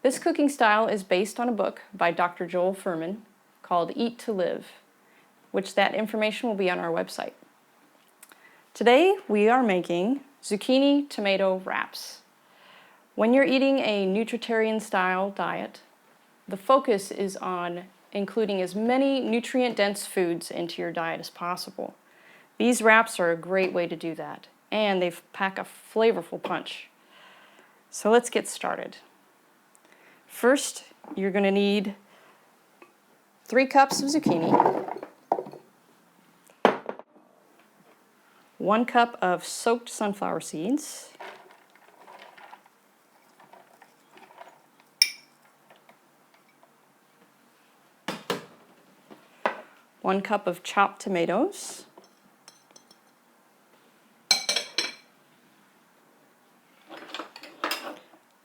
This cooking style is based on a book by Dr. Joel Fuhrman called Eat to Live, which that information will be on our website. Today we are making zucchini tomato wraps. When you're eating a nutritarian style diet, the focus is on including as many nutrient-dense foods into your diet as possible. These wraps are a great way to do that, and they pack a flavorful punch. So let's get started. First, you're going to need 3 cups of zucchini, 1 cup of soaked sunflower seeds, 1 cup of chopped tomatoes,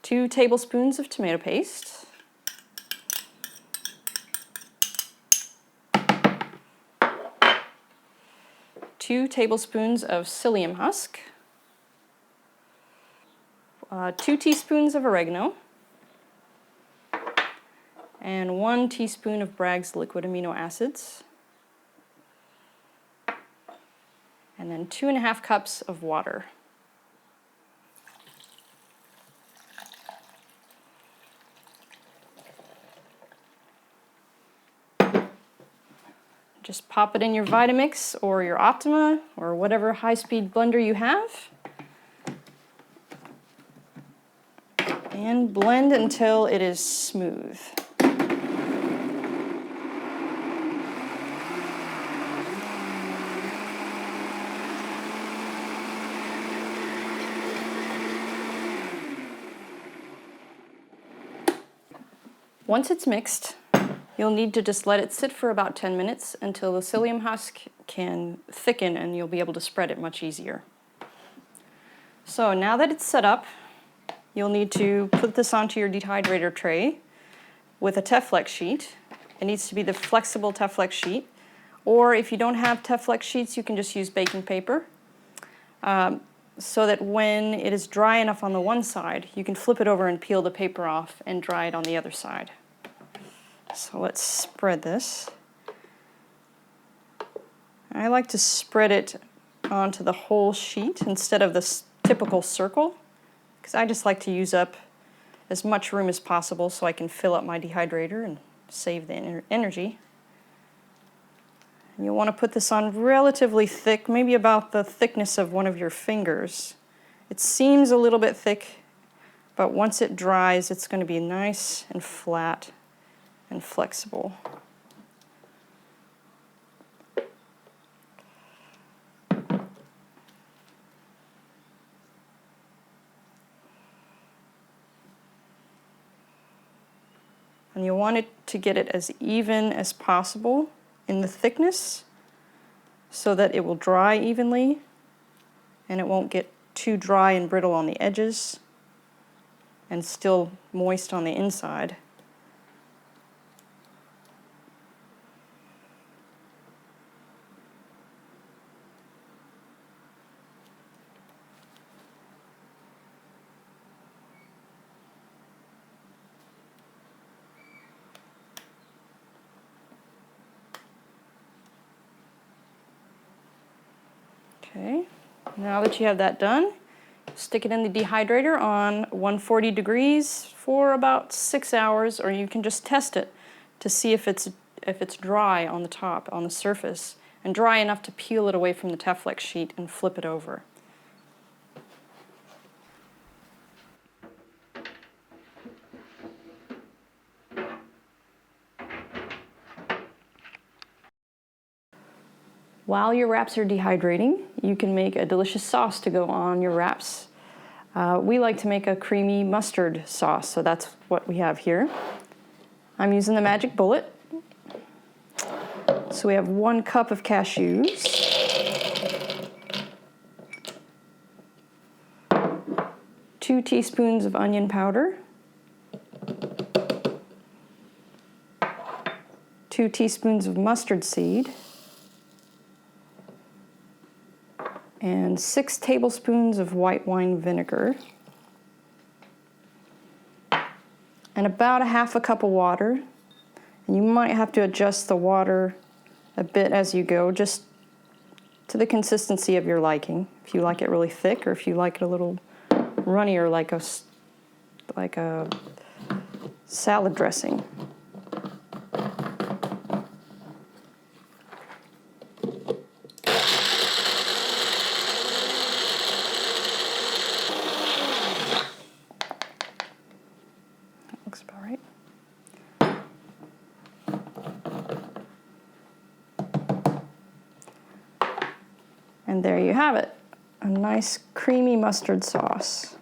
2 tablespoons of tomato paste, 2 tablespoons of psyllium husk, 2 teaspoons of oregano, and 1 teaspoon of Bragg's liquid amino acids, and then 2½ cups of water. Just pop it in your Vitamix or your Optima or whatever high-speed blender you have, and blend until it is smooth. Once it's mixed, you'll need to just let it sit for about 10 minutes until the psyllium husk can thicken and you'll be able to spread it much easier. So now that it's set up, you'll need to put this onto your dehydrator tray with a Teflex sheet. It needs to be the flexible Teflex sheet, or if you don't have Teflex sheets, you can just use baking paper, so that when it is dry enough on the one side, you can flip it over and peel the paper off and dry it on the other side. So let's spread this. I like to spread it onto the whole sheet instead of this typical circle, because I just like to use up as much room as possible so I can fill up my dehydrator and save the energy. And you'll want to put this on relatively thick, maybe about the thickness of one of your fingers. It seems a little bit thick, but once it dries, it's going to be nice and flat and flexible. And you want it to get it as even as possible in the thickness so that it will dry evenly and it won't get too dry and brittle on the edges and still moist on the inside. Okay, now that you have that done, stick it in the dehydrator on 140 degrees for about 6 hours, or you can just test it to see if it's dry on the top, on the surface, and dry enough to peel it away from the Teflex sheet and flip it over. While your wraps are dehydrating, you can make a delicious sauce to go on your wraps. We like to make a creamy mustard sauce, so that's what we have here. I'm using the Magic Bullet. So we have 1 cup of cashews, 2 teaspoons of onion powder, 2 teaspoons of mustard seed, and 6 tablespoons of white wine vinegar, and about a half a cup of water. And you might have to adjust the water a bit as you go, just to the consistency of your liking. If you like it really thick, or if you like it a little runnier, like a salad dressing. That looks about right. And there you have it, a nice creamy mustard sauce.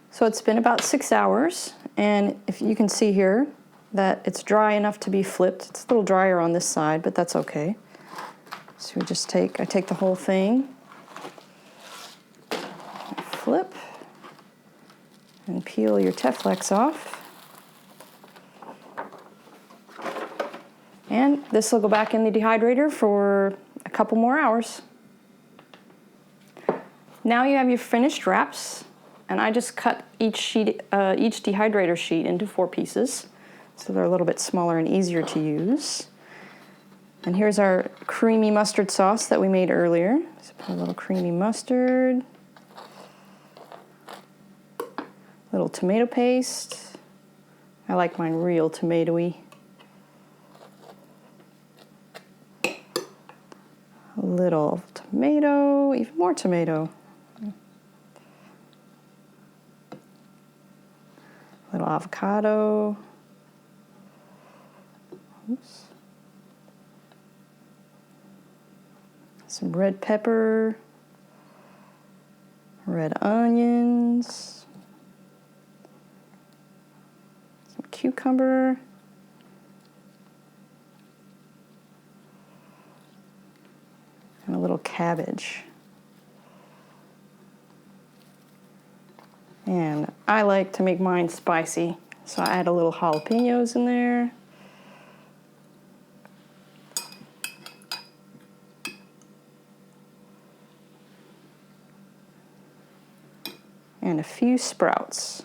So it's been about 6 hours, and if you can see here that it's dry enough to be flipped. It's a little drier on this side, but that's okay. So we just I take the whole thing, flip, and peel your Teflex off. And this will go back in the dehydrator for a couple more hours. Now you have your finished wraps, and I just cut each dehydrator sheet into 4 pieces, so they're a little bit smaller and easier to use. And here's our creamy mustard sauce that we made earlier. So put a little creamy mustard, little tomato paste. I like mine real tomatoey. A little tomato, even more tomato. Little avocado. Oops. Some red pepper, red onions, some cucumber, and a little cabbage. And I like to make mine spicy, so I add a little jalapenos in there. And a few sprouts.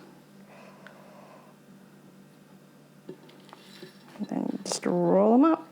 And then just roll them up.